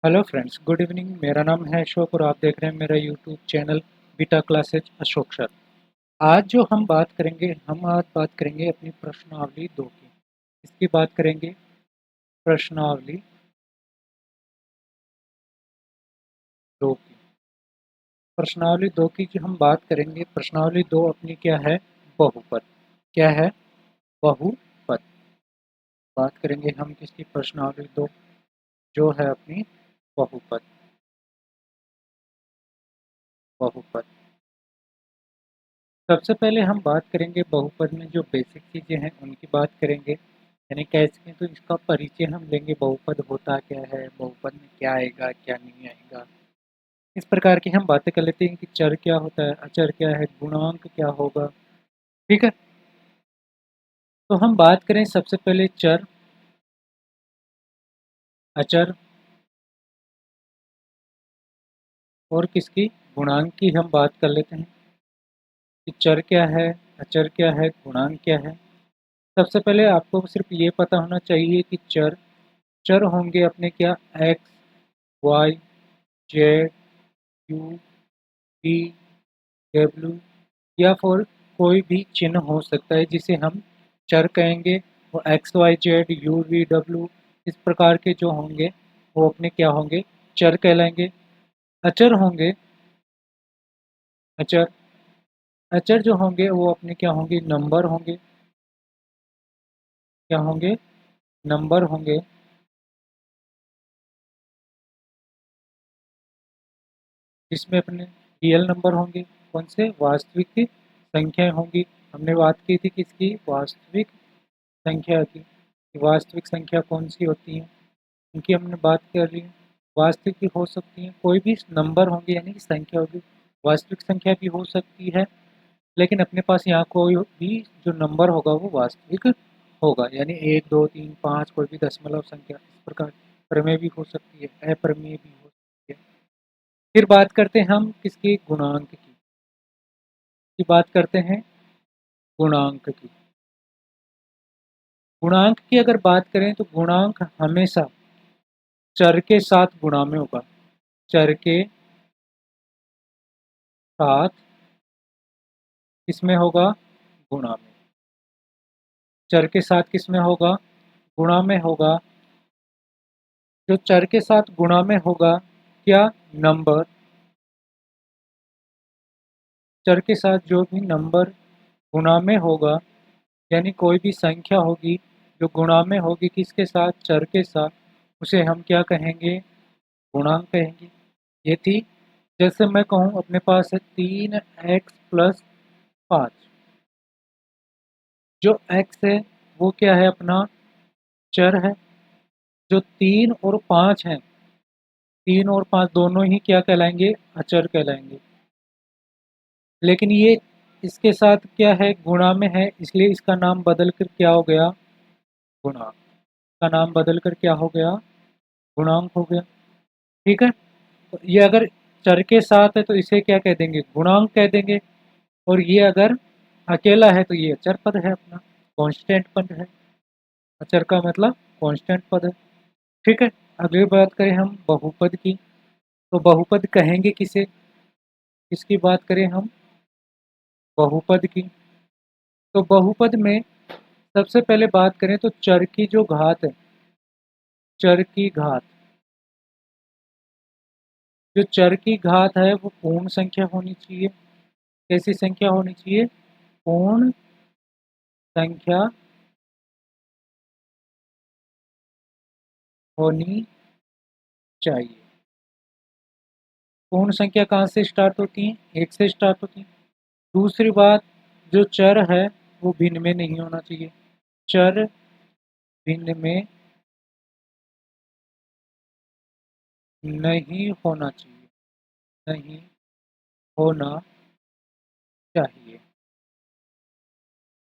Hello friends, good evening. मेरा नाम है अशोक और आप देख रहे हैं मेरा YouTube channel beta classes Ashok sir. आज जो हम बात करेंगे अपनी प्रश्नावली 2 की। इसकी बात करेंगे प्रश्नावली 2 की। प्रश्नावली 2 की जो हम बात करेंगे, प्रश्नावली 2 अपनी क्या है? बहुपद। क्या है? बहुपद। बात करेंगे हम किसकी? प्रश्नावली 2 जो है अपनी बहुपद। बहुपद। सबसे पहले हम बात करेंगे बहुपद में जो बेसिक चीज़ें हैं उनकी बात करेंगे, यानी कैसे। तो इसका परिचय हम लेंगे, बहुपद होता क्या है, बहुपद में क्या आएगा क्या नहीं आएगा। इस प्रकार की हम बातें कर लेते हैं कि चर क्या होता है, अचर क्या है, गुणांक क्या होगा। ठीक है, तो हम बात करें सबसे पहले चर, अचर और किसकी? गुणांक की हम बात कर लेते हैं कि चर क्या है, अचर क्या है, गुणांक क्या है। सबसे पहले आपको सिर्फ ये पता होना चाहिए कि चर चर होंगे अपने क्या? X, Y, Z, U, V, W या फिर कोई भी चिन्ह हो सकता है जिसे हम चर कहेंगे। और X Y Z U V W इस प्रकार के जो होंगे वो अपने क्या होंगे? चर कहलाएंगे। अचर होंगे, अचर अचर जो होंगे वो अपने क्या होंगे? नंबर होंगे। क्या होंगे? नंबर होंगे। जिसमें अपने रियल नंबर होंगे। कौन से? वास्तविक की संख्याएं होंगी। हमने बात की थी किसकी? वास्तविक संख्या की। वास्तविक संख्या कौन सी होती है उनकी हमने बात कर ली। वास्तविक भी हो सकती है, कोई भी नंबर होंगे यानी कि संख्या होगी। वास्तविक संख्या भी हो सकती है, लेकिन अपने पास यहाँ कोई भी जो नंबर होगा वो वास्तविक होगा, यानी 1 2 3 5 कोई भी दशमलव संख्या इस प्रकार। प्रमेय भी हो सकती है, अप्रमेय भी हो सकती है। फिर बात करते हैं हम किसकी? गुणांक की बात करते हैं। गुणांक की। गुणांक की अगर बात करें तो गुणांक हमेशा चर के साथ गुणा में होगा। चर के साथ किसमें होगा? गुणा में। चर के साथ किसमें होगा? गुणा में होगा। जो चर के साथ गुणा में होगा, क्या? नंबर। चर के साथ जो भी नंबर गुणा में होगा, यानी कोई भी संख्या होगी जो गुणा में होगी किसके साथ? चर के साथ, उसे हम क्या कहेंगे? गुणांक कहेंगे। ये थी, जैसे मैं कहूँ अपने पास है 3x+5। जो x है वो क्या है? अपना चर है। जो 3 और 5 हैं, 3 और 5 दोनों ही क्या कहलाएंगे? अचर कहलाएंगे। लेकिन ये इसके साथ क्या है? गुणा में है, इसलिए इसका नाम बदल कर क्या हो गया? गुणांक। का नाम बदल कर क्या हो गया? गुणांक हो गया। ठीक है, तो ये अगर चर के साथ है तो इसे क्या कह देंगे? गुणांक कह देंगे। और ये अगर अकेला है तो ये अचर पद है, अपना कांस्टेंट पद है। अचर का मतलब कांस्टेंट पद है। ठीक है, अगली बात करें हम बहुपद की। तो बहुपद कहेंगे किसे? किसकी बात करें हम? बहुपद की। तो बहुपद में सबसे पहले बात करें तो चर की जो घात है, चर की घात, जो चर की घात है वो पूर्ण संख्या होनी चाहिए। कैसी संख्या होनी चाहिए? पूर्ण संख्या होनी चाहिए। पूर्ण संख्या कहाँ से स्टार्ट होती है? 1 से स्टार्ट होती है। दूसरी बात, जो चर है वो भिन्न में नहीं होना चाहिए। चर भिन्न में नहीं होना चाहिए। नहीं होना चाहिए।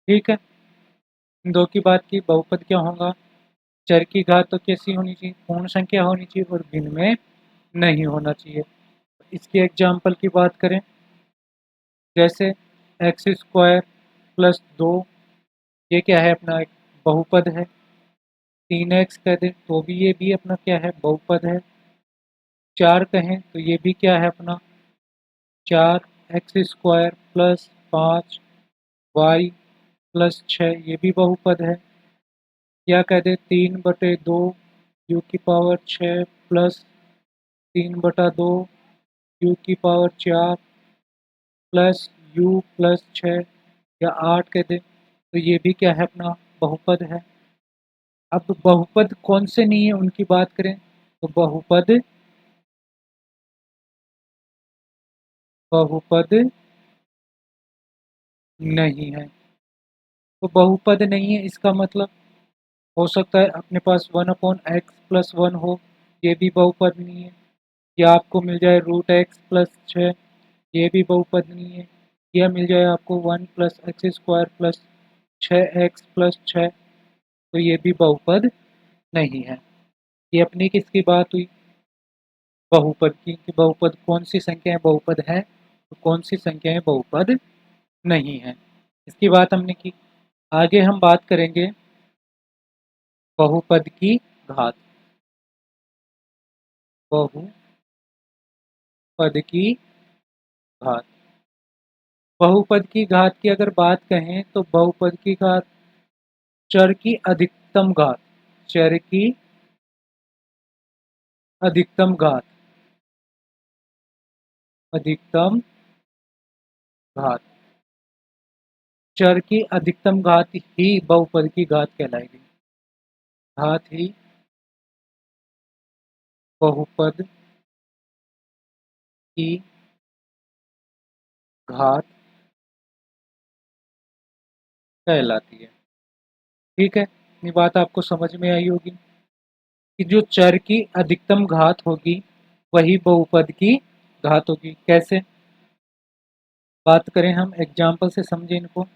ठीक है, इन दो की बात की। बहुपद क्या होगा? चर की घात तो कैसी होनी चाहिए? पूर्ण संख्या होनी चाहिए और भिन्न में नहीं होना चाहिए। इसकी एग्जाम्पल की बात करें, जैसे x² + 2, ये क्या है? अपना एक बहुपद है। 3x कह दें तो भी ये भी अपना क्या है? बहुपद है। 4 कहें तो ये भी क्या है अपना 4x² प्लस 5y प्लस 6 ये भी बहुपद है। या कह दे 3/2 यू की पावर 6 प्लस 3/2 यू की पावर 4 प्लस यू प्लस 6 या 8 कह दे तो ये भी क्या है अपना बहुपद है। अब बहुपद कौन से नहीं है उनकी बात करें तो बहुपद बहुपद नहीं है। तो बहुपद नहीं है इसका मतलब हो सकता है अपने पास 1/x+1 हो, ये भी बहुपद नहीं है। या आपको मिल जाए √x+6 ये भी बहुपद नहीं है। या मिल जाए आपको 1+x² प्लस 6x+6 तो ये भी बहुपद नहीं है। ये अपनी किसकी बात हुई बहुपद की कि बहुपद कौन सी संख्याएं बहुपद है तो कौन सी संख्याएं बहुपद नहीं है, इसकी बात हमने की। आगे हम बात करेंगे बहुपद की घात। बहुपद की घात बहुपद की घात की अगर बात कहें तो बहुपद की घात चर की अधिकतम घात चर की अधिकतम घात अधिकतम घात चर की अधिकतम घात ही बहुपद की घात कहलाएगी। घात ही बहुपद की घात कहलाती है। ठीक है, ये बात आपको समझ में आई होगी कि जो चर की अधिकतम घात होगी वही बहुपद की घात होगी। कैसे बात करें हम एग्जाम्पल से समझें इनको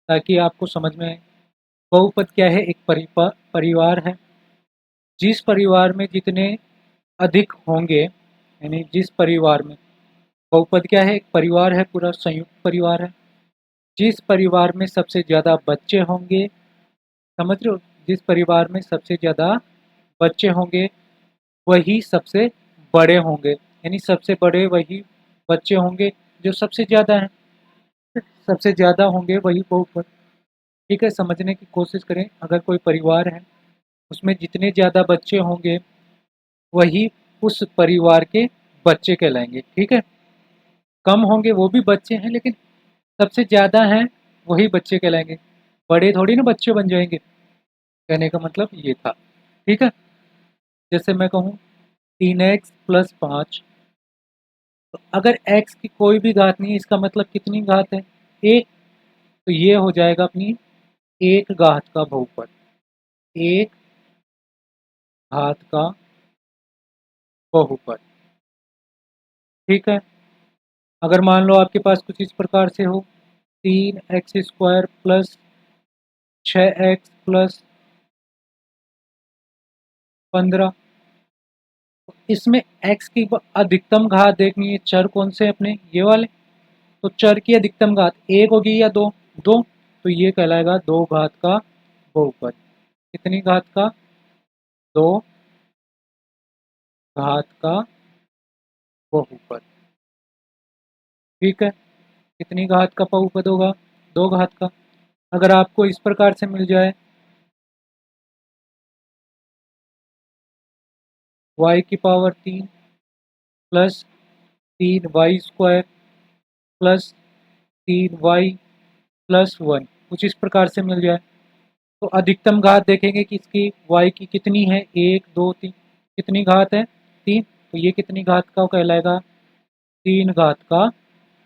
ताकि आपको समझ में आए। बहुपद क्या है एक परिवार है। जिस परिवार में जितने अधिक होंगे यानी जिस परिवार में बहुपद क्या है एक परिवार है पूरा संयुक्त परिवार है। जिस परिवार में सबसे ज़्यादा बच्चे होंगे समझ रहे हो जिस परिवार में सबसे ज़्यादा बच्चे होंगे वही सबसे बड़े होंगे यानी सबसे बड़े वही बच्चे होंगे जो सबसे ज़्यादा हैं। सबसे ज़्यादा होंगे वही बहुपद। ठीक है समझने की कोशिश करें अगर कोई परिवार है उसमें जितने ज़्यादा बच्चे होंगे वही उस परिवार के बच्चे कहलाएंगे। ठीक है कम होंगे वो भी बच्चे हैं लेकिन सबसे ज़्यादा हैं वही बच्चे कहलाएंगे। बड़े थोड़ी ना बच्चे बन जाएंगे कहने का मतलब ये था। ठीक है जैसे मैं कहूँ 3x+5 तो अगर x की कोई भी घात नहीं है इसका मतलब कितनी घात है एक तो ये हो जाएगा अपनी एक घात का बहुपद एक घात का बहुपद। ठीक है अगर मान लो आपके पास कुछ इस प्रकार से हो 3x² प्लस 6x+15 इसमें x की अधिकतम घात देखनी है चर कौन से अपने ये वाले तो चर की अधिकतम घात एक होगी या दो दो तो ये कहलाएगा दो घात का बहुपद। कितनी घात का दो घात का बहुपद। ठीक है कितनी घात का बहुपद होगा दो घात का। अगर आपको इस प्रकार से मिल जाए y की power 3 plus 3y² plus 3y plus 1 कुछ इस प्रकार से मिल जाए तो अधिकतम घात देखेंगे कि इसकी y की कितनी है एक दो तीन कितनी घात है तीन तो ये कितनी घात का कहलाएगा तीन घात का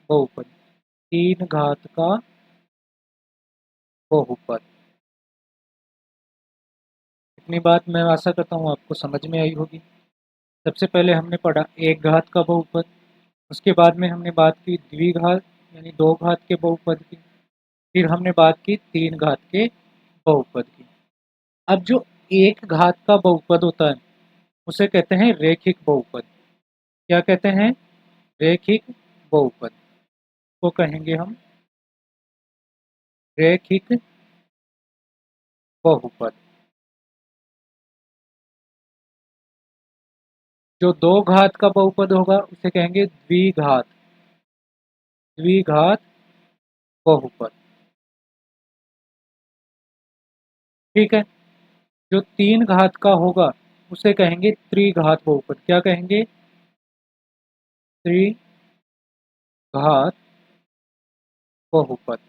बहुपद तीन घात का बहुपद। इतनी बात मैं आशा करता हूँ आपको समझ में आई होगी। सबसे पहले हमने पढ़ा एक घात का बहुपद उसके बाद में हमने बात की द्विघात यानी दो घात के बहुपद की फिर हमने बात की तीन घात के बहुपद की। अब जो एक घात का बहुपद होता है उसे कहते हैं रैखिक बहुपद। क्या कहते हैं रैखिक बहुपद को कहेंगे हम रैखिक बहुपद। जो दो घात का बहुपद होगा उसे कहेंगे द्विघात, द्विघात बहुपद। ठीक है। जो तीन घात का होगा उसे कहेंगे त्रिघात बहुपद। क्या कहेंगे? त्रिघात बहुपद।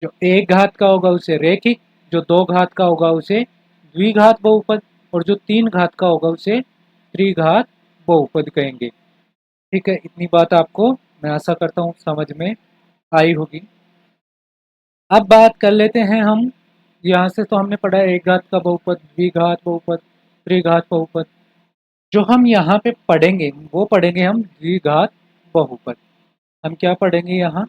जो एक घात का होगा उसे रैखिक, जो दो घात का होगा उसे द्विघात बहुपद, और जो तीन घात का होगा उसे त्रिघात बहुपद कहेंगे। ठीक है, इतनी बात आपको मैं आशा करता हूँ समझ में आई होगी। अब बात कर लेते हैं हम, यहाँ से तो हमने पढ़ा एक घात का बहुपद, द्विघात बहुपद, त्रिघात बहुपद। जो हम यहाँ पे पढ़ेंगे वो पढ़ेंगे हम द्विघात बहुपद। हम क्या पढ़ेंगे यहाँ?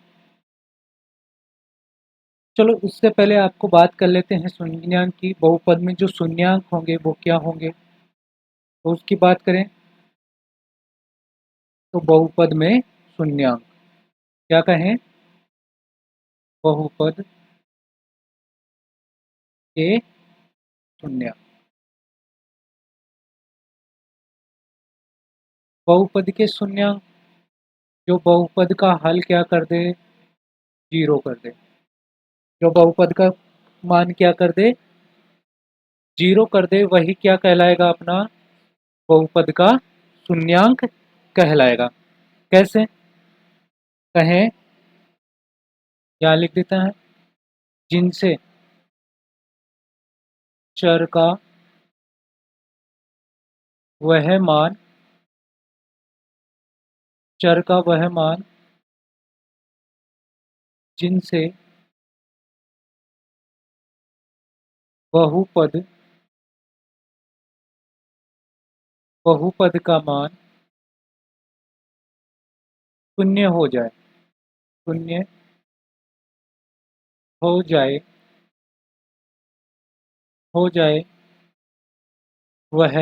चलो उससे पहले आपको बात कर लेते हैं शून्यांक की। बहुपद में जो शून्यांक होंगे वो क्या होंगे, तो उसकी बात करें तो बहुपद में शून्यांक क्या कहें? बहुपद के शून्यांक। बहुपद के शून्यांक, जो बहुपद का हल क्या कर दे? जीरो कर दे। जो बहुपद का मान क्या कर दे? जीरो कर दे, वही क्या कहलाएगा? अपना बहुपद का शून्यांक कहलाएगा। कैसे कहें? क्या लिख देता है? जिनसे चर का वह मान, चर का वह मान जिनसे बहुपद, बहुपद का मान शून्य हो जाए, शून्य हो जाए, हो जाए, वह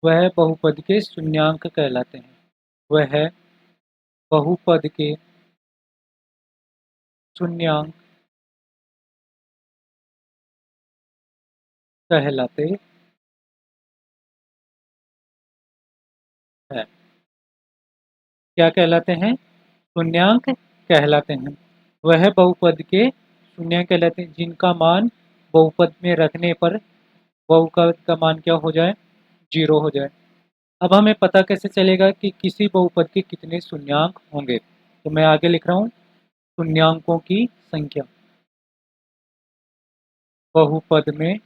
वह बहुपद के शून्यांक कहलाते हैं। वह बहुपद के शून्यांक कहलाते हैं। क्या कहलाते हैं? शून्यांक कहलाते हैं। वह बहुपद के शून्यांक कहलाते हैं जिनका मान बहुपद में रखने पर बहुपद का मान क्या हो जाए? जीरो हो जाए। अब हमें पता कैसे चलेगा कि किसी बहुपद के कितने शून्यांक होंगे? तो मैं आगे लिख रहा हूँ शून्यांकों की संख्या। बहुपद में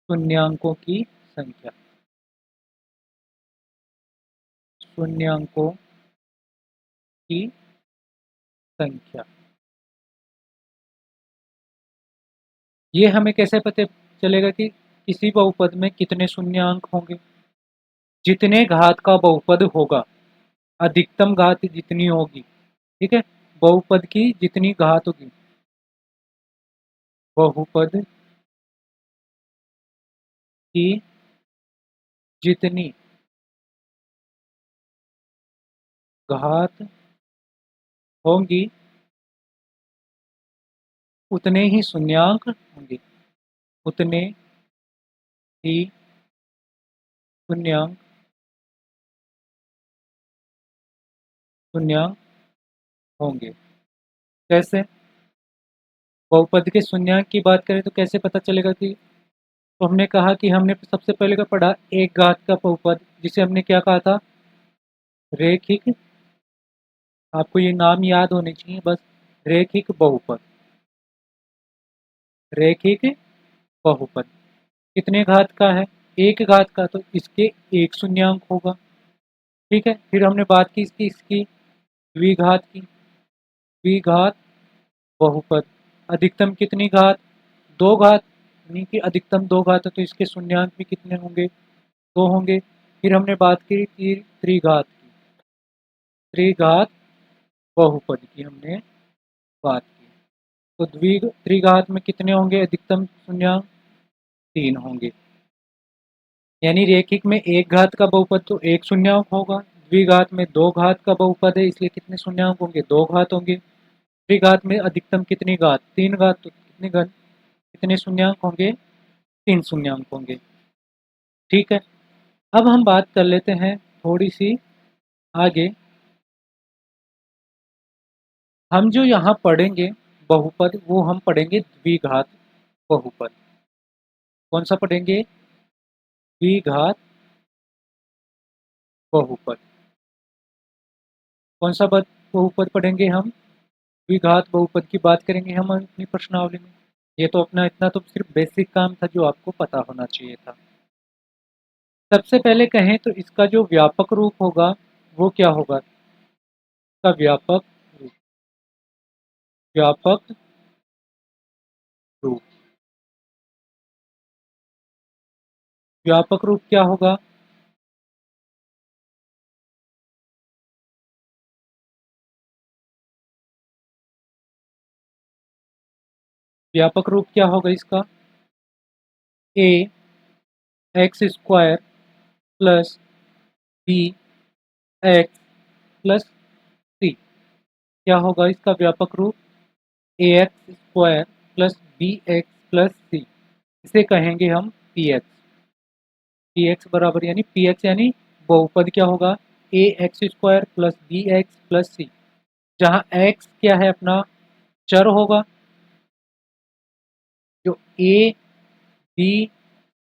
शून्यांकों की संख्या, शून्यांकों की संख्या। ये हमें कैसे पता चलेगा कि किसी बहुपद में कितने शून्यांक होंगे? जितने घात का बहुपद होगा, अधिकतम घात जितनी होगी, ठीक है, बहुपद की जितनी घात होगी, बहुपद की जितनी घात होंगी उतने ही शून्यांक होंगे, उतने ही शून्यांक, शून्यांक होंगे। कैसे? बहुपद के शून्यांक की बात करें तो कैसे पता चलेगा कि, तो हमने कहा कि हमने सबसे पहले का पढ़ा एक घात का बहुपद, जिसे हमने क्या कहा था? रेखिक। आपको ये नाम याद होने चाहिए बस। रेखिक बहुपद, रेखिक बहुपद कितने घात का है? एक घात का, तो इसके एक शून्यांक होगा। ठीक है, फिर हमने बात की इसकी द्विघात की। द्विघात बहुपद, अधिकतम कितनी घात? दो घात, यानी कि अधिकतम दो घात है तो इसके शून्यांक भी कितने होंगे? दो होंगे। फिर हमने बात की त्रिघात की, त्रिघात बहुपद की हमने बात की। तो त्रिघात में कितने होंगे अधिकतम शून्यांक? तीन होंगे। यानी रेखिक में एक घात का बहुपद तो एक शून्यांक होगा, द्विघात में दो घात का बहुपद है इसलिए कितने शून्यांक होंगे? दो घात होंगे। त्रिघात में अधिकतम कितनी घात? तीन घात, तो कितनी घात? कितने शून्यांक होंगे? 3 शून्यांक होंगे। ठीक है, अब हम बात कर लेते हैं थोड़ी सी आगे। हम जो यहाँ पढ़ेंगे बहुपद, वो हम पढ़ेंगे द्विघात बहुपद। कौन सा पढ़ेंगे? द्विघात बहुपद। कौन सा बहुपद पढ़ेंगे हम? द्विघात बहुपद की बात करेंगे हम अपनी प्रश्नावली में। ये तो अपना इतना तो सिर्फ बेसिक काम था जो आपको पता होना चाहिए था। सबसे पहले कहें तो इसका जो व्यापक रूप होगा वो क्या होगा? इसका व्यापक रूप, व्यापक रूप, व्यापक रूप क्या होगा? व्यापक रूप क्या होगा इसका? A X square plus B X plus C. क्या होगा इसका व्यापक रूप? A X square plus B X plus C. इसे कहेंगे हम पी एक्स। पी एक्स बराबर यानी पी एक्स यानी बहुपद क्या होगा? A X square plus B X plus C. जहाँ एक्स क्या है अपना? चर होगा। जो ए बी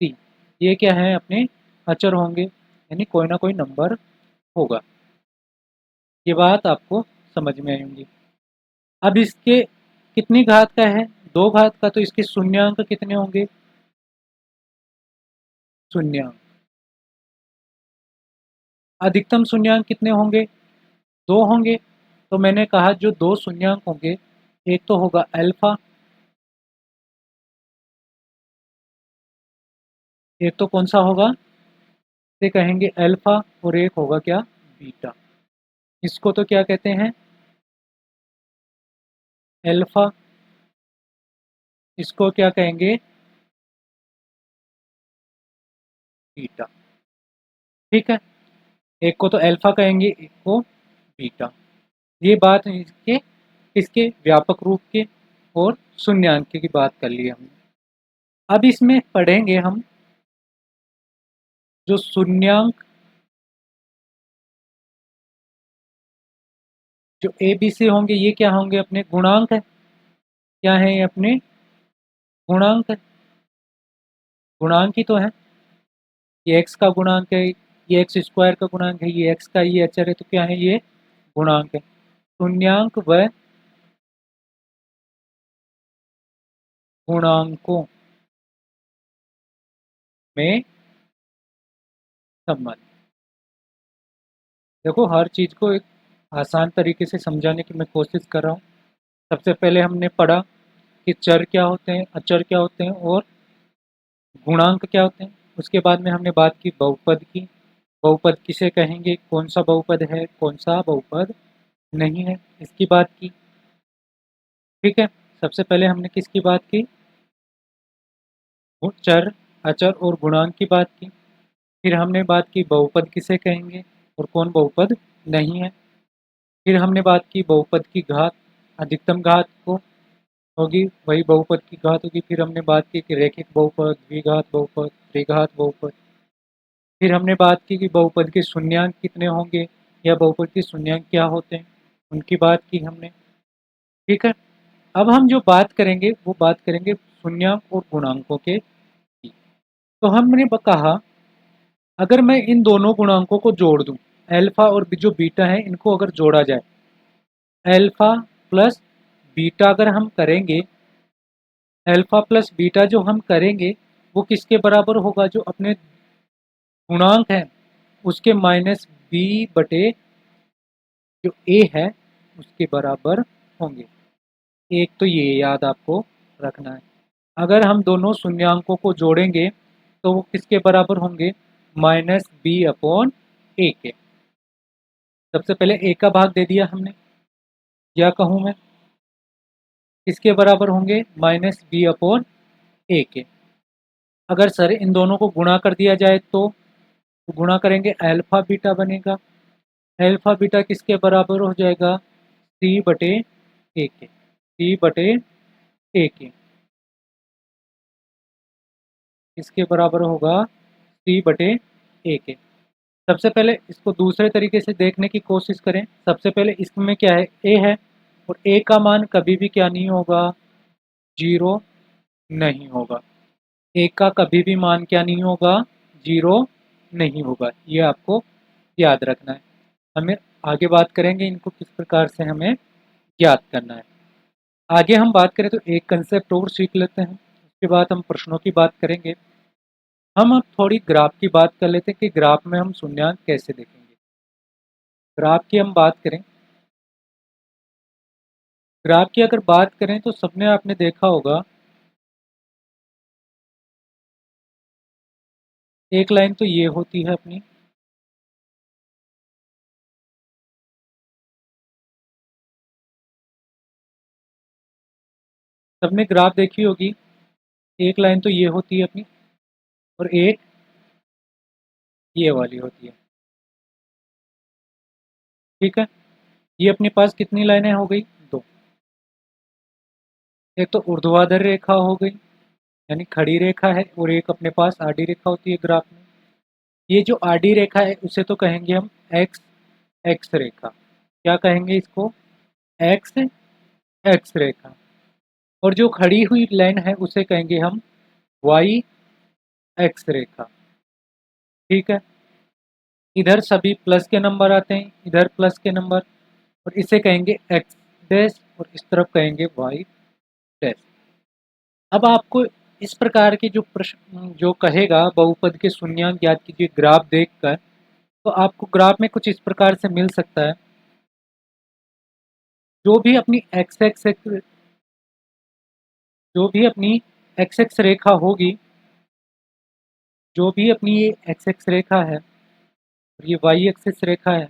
सी ये क्या है? अपने अचर होंगे, यानी कोई ना कोई नंबर होगा। ये बात आपको समझ में आएंगी। अब इसके कितनी घात का है? 2 घात का, तो इसके शून्यांक कितने होंगे? शून्यांक। अधिकतम शून्यांक कितने होंगे? 2 होंगे। तो मैंने कहा जो 2 शून्यांक होंगे, एक तो होगा अल्फा, एक तो कौन सा होगा? इसे कहेंगे अल्फा, और एक होगा क्या? बीटा। इसको तो क्या कहते हैं? अल्फा। इसको क्या कहेंगे? बीटा। ठीक है, एक को तो अल्फा कहेंगे, एक को बीटा। ये बात इसके इसके व्यापक रूप के और शून्यांक की बात कर ली हमने। अब इसमें पढ़ेंगे हम जो शून्यांक, जो ए बी सी होंगे, ये क्या होंगे? अपने गुणांक है। क्या है ये? अपने गुणांक है। गुणांक ही तो है। ये एक्स का गुणांक है, ये एक्स स्क्वायर का गुणांक है, ये एक्स का ये अचर है, तो क्या है? ये गुणांक है। शून्यांक व गुणांकों में संबंध। देखो, हर चीज को एक आसान तरीके से समझाने की मैं कोशिश कर रहा हूँ। सबसे पहले हमने पढ़ा कि चर क्या होते हैं, अचर क्या होते हैं, और गुणांक क्या होते हैं। उसके बाद में हमने बात की बहुपद की। बहुपद किसे कहेंगे, कौन सा बहुपद है, कौन सा बहुपद नहीं है, इसकी बात की। ठीक है, सबसे पहले हमने किसकी बात की? चर, अचर और गुणांक की बात की। फिर हमने बात की बहुपद किसे कहेंगे और कौन बहुपद नहीं है। फिर हमने बात की बहुपद की घात, अधिकतम घात को होगी वही बहुपद की घात होगी। फिर हमने बात की कि रैखिक बहुपद, द्विघात बहुपद, त्रिघात बहुपद। फिर हमने बात की कि बहुपद के शून्यांक कितने होंगे या बहुपद के शून्यांक क्या होते हैं, उनकी बात की हमने। ठीक है, अब हम जो बात करेंगे वो बात करेंगे शून्यांक और गुणांकों के की। तो हमने कहा अगर मैं इन दोनों गुणांकों को जोड़ दूं, अल्फा और जो बीटा है इनको अगर जोड़ा जाए, अल्फा प्लस बीटा अगर हम करेंगे, अल्फा प्लस बीटा जो हम करेंगे वो किसके बराबर होगा? जो अपने गुणांक है उसके माइनस बी बटे जो ए है उसके बराबर होंगे। एक तो ये याद आपको रखना है। अगर हम दोनों शून्यांकों को जोड़ेंगे तो वो किसके बराबर होंगे? माइनस बी अपॉन ए के। सबसे पहले ए का भाग दे दिया हमने, या कहूँ मैं किसके बराबर होंगे? माइनस बी अपॉन ए के। अगर सर इन दोनों को गुणा कर दिया जाए तो गुणा करेंगे अल्फा बीटा बनेगा। अल्फा बीटा किसके बराबर हो जाएगा? सी बटे ए के। सी बटे ए के। इसके बराबर होगा C/A के। सबसे पहले इसको दूसरे तरीके से देखने की कोशिश करें। सबसे पहले इसमें क्या है, A है, और A का मान कभी भी क्या नहीं होगा, 0 नहीं होगा। A का कभी भी मान क्या नहीं होगा, 0 नहीं होगा। ये आपको याद रखना है। हमें आगे बात करेंगे इनको किस प्रकार से हमें ज्ञात करना है। आगे हम बात करें तो एक कंसेप्ट और सीख लेते हैं, उसके बाद हम प्रश्नों की बात करेंगे। हम अब थोड़ी ग्राफ की बात कर लेते हैं कि ग्राफ में हम शून्यांक कैसे देखेंगे। ग्राफ की हम बात करें, ग्राफ की अगर बात करें तो सबने आपने देखा होगा, एक लाइन तो ये होती है अपनी, सबने ग्राफ देखी होगी। एक लाइन तो ये होती है अपनी, और एक ये वाली होती है। ठीक है, ये अपने पास कितनी लाइनें हो गई, दो। एक तो ऊर्ध्वाधर रेखा हो गई, यानी खड़ी रेखा है, और एक अपने पास आड़ी रेखा होती है ग्राफ में। ये जो आड़ी रेखा है उसे तो कहेंगे हम एक्स एक्स रेखा। क्या कहेंगे इसको, एक्स एक्स रेखा। और जो खड़ी हुई लाइन है उसे कहेंगे हम वाई एक्स रेखा। ठीक है, इधर सभी प्लस के नंबर आते हैं, इधर प्लस के नंबर, और इसे कहेंगे एक्स डैश, और इस तरफ कहेंगे वाई डैश। अब आपको इस प्रकार के जो प्रश्न जो कहेगा बहुपद के शून्यांक ज्ञात कीजिए ग्राफ देखकर, तो आपको ग्राफ में कुछ इस प्रकार से मिल सकता है। जो भी अपनी एक्स एक्स जो भी अपनी एक्स एक्स रेखा होगी, जो भी अपनी ये एक्स एक्स रेखा है और ये वाई एक्सिस रेखा है,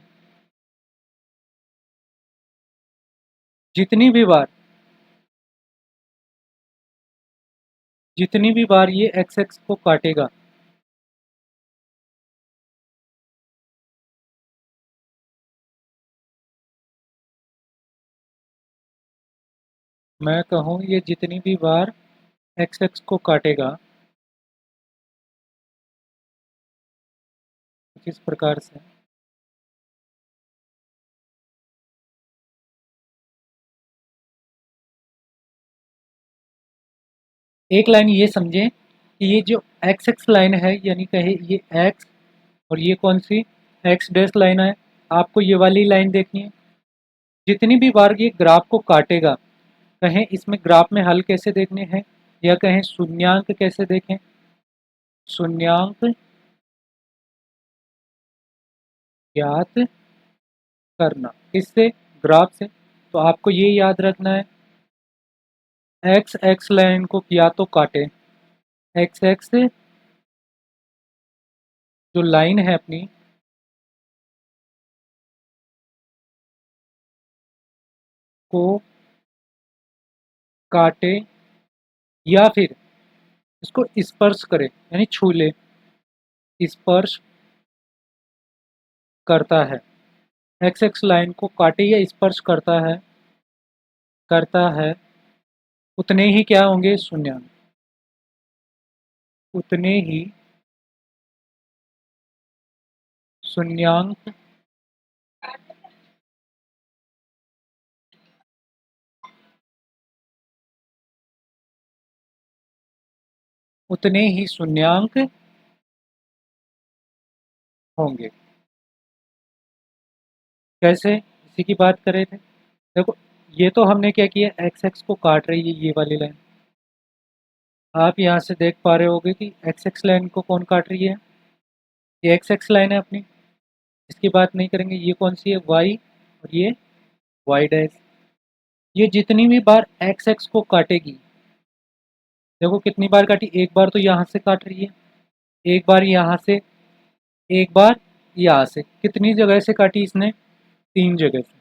जितनी भी बार जितनी भी बार ये एक्स एक्स को काटेगा, मैं कहूँ ये जितनी भी बार एक्स एक्स को काटेगा, कुछ इस प्रकार से, एक लाइन ये समझें कि ये जो एक्स एक्स लाइन है, यानी कहे ये एक्स, और ये कौन सी एक्स डैश लाइन है, आपको ये वाली लाइन देखनी है। जितनी भी बार ये ग्राफ को काटेगा, कहें इसमें ग्राफ में हल कैसे देखने हैं, या कहें शून्यांक कैसे देखें, शून्यांक ज्ञात करना किससे, ग्राफ से। तो आपको ये याद रखना है, एक्स एक्स लाइन को या तो काटे, एक्स एक्स जो लाइन है अपनी को काटे, या फिर इसको स्पर्श करे, यानी छू ले, स्पर्श करता है, एक्स एक्स लाइन को काटे या स्पर्श करता है, उतने ही क्या होंगे शून्यांक, उतने ही शून्यांक उतने ही शून्यांक होंगे। कैसे, इसी की बात कर रहे थे। देखो, ये तो हमने क्या किया, एक्स एक्स को काट रही है ये वाली लाइन। आप यहाँ से देख पा रहे होगे कि एक्स एक्स लाइन को कौन काट रही है, ये एक्स एक्स लाइन है अपनी, इसकी बात नहीं करेंगे। ये कौन सी है, वाई, और ये वाई डैश। ये जितनी भी बार एक्स एक्स को काटेगी, देखो कितनी बार काटी, एक बार तो यहाँ से काट रही है, एक बार यहाँ से, एक बार यहाँ से। कितनी जगह से काटी इसने, तीन जगह से,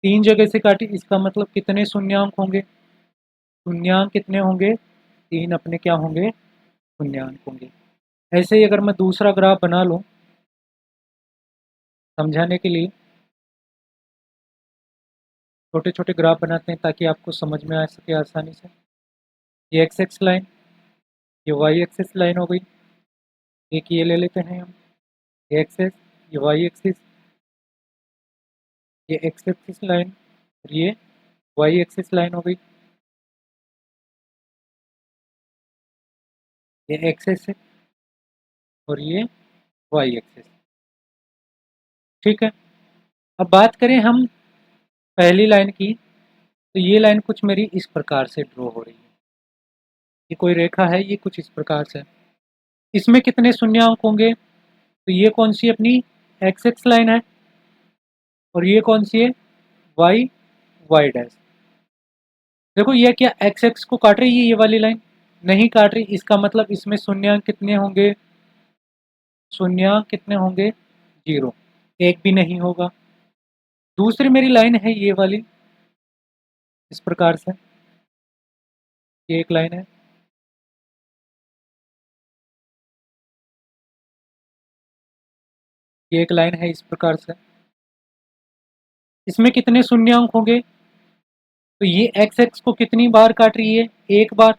तीन जगह से काटी। इसका मतलब कितने शून्यांक होंगे, शून्यांक कितने होंगे, तीन अपने क्या होंगे, शून्यांक होंगे। ऐसे ही अगर मैं दूसरा ग्राफ बना लूँ समझाने के लिए, छोटे छोटे ग्राफ बनाते हैं ताकि आपको समझ में आ सके आसानी से। ये एक्स एक्स लाइन, ये वाई एक्सिस लाइन हो गई। एक ये ले लेते हैं हम, ये एक्सिस, ये वाई एक्सिस, ये एक्स एक्सिस लाइन और ये वाई एक्सिस लाइन हो गई। ये एक्स एक्सिस और ये वाई एक्सिस। ठीक है, अब बात करें हम पहली लाइन की, तो ये लाइन कुछ मेरी इस प्रकार से ड्रॉ हो रही है। ये कोई रेखा है, ये कुछ इस प्रकार से। इसमें कितने शून्यांक होंगे? तो ये कौन सी अपनी एक्स एक्स लाइन है और ये कौन सी है? Y Y dash. देखो ये क्या एक्स एक्स को काट रही है ये वाली लाइन? नहीं काट रही, इसका मतलब इसमें शून्यांक कितने होंगे? शून्यांक कितने होंगे? 0, एक भी नहीं होगा। दूसरी मेरी लाइन है ये वाली, इस प्रकार से, ये एक लाइन है। ये एक लाइन है इस प्रकार से। इसमें कितने शून्यांक होंगे? तो ये एक्स एक्स को कितनी बार काट रही है? एक बार।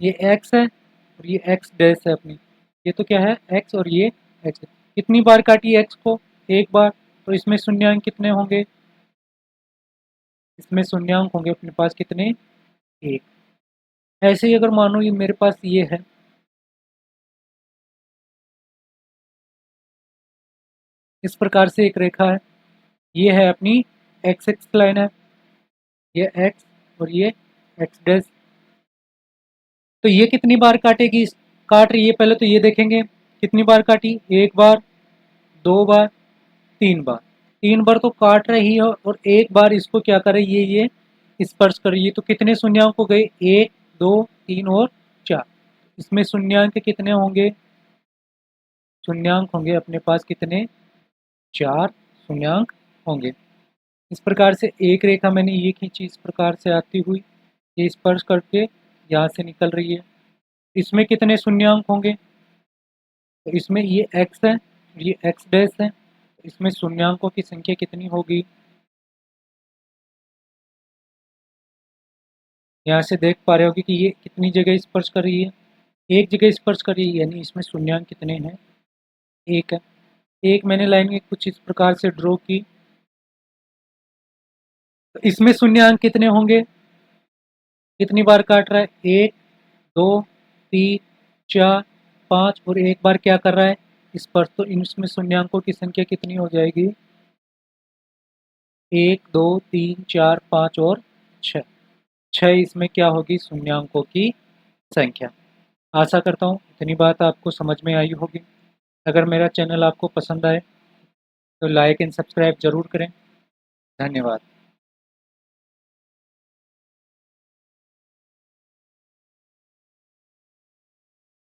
ये एक्स है और ये एक्स डैश है अपनी। ये तो क्या है? एक्स और ये एक्स है। कितनी बार काटी एक्स को? एक बार। तो इसमें शून्यांक कितने होंगे? इसमें शून्यांक होंगे अपने पास कितने? एक। ऐसे ही अगर मानो ये मेरे पास ये है, इस प्रकार से एक रेखा है, ये है अपनी एक्स एक्स लाइन है, ये एक्स और ये एक्स डैश। तो ये कितनी बार काटेगी? काट रही है, पहले तो ये देखेंगे कितनी बार काटी। एक बार, दो बार, तीन बार। तीन बार तो काट रही है और एक बार इसको क्या कर रही है? ये स्पर्श कर रही है। तो कितने शून्यांक हो गए? एक, दो, तीन और चार। इसमें शून्यांक कितने होंगे? शून्यांक होंगे अपने पास कितने? चार शून्यांक होंगे। इस प्रकार से एक रेखा मैंने ये खींची, इस प्रकार से आती हुई, ये स्पर्श करके यहाँ से निकल रही है। इसमें कितने शून्यांक होंगे? तो इसमें ये x है, ये x डैश है, तो इसमें शून्यांकों की संख्या कितनी होगी? यहाँ से देख पा रहे होगे कि ये कितनी जगह स्पर्श कर रही है? एक जगह स्पर्श कर रही है, यानी इसमें शून्यांक कितने हैं? एक है। एक मैंने लाइन कुछ इस प्रकार से ड्रॉ की, तो इसमें शून्यांक कितने होंगे? कितनी बार काट रहा है? एक, दो, तीन, चार, पाँच और एक बार क्या कर रहा है? स्पर्श। तो इसमें शून्यांकों की संख्या कितनी हो जाएगी? एक, दो, तीन, चार, पाँच और छः। छः इसमें क्या होगी? शून्यांकों की संख्या। आशा करता हूँ इतनी बात आपको समझ में आई होगी। अगर मेरा चैनल आपको पसंद आए तो लाइक एंड सब्सक्राइब ज़रूर करें। धन्यवाद।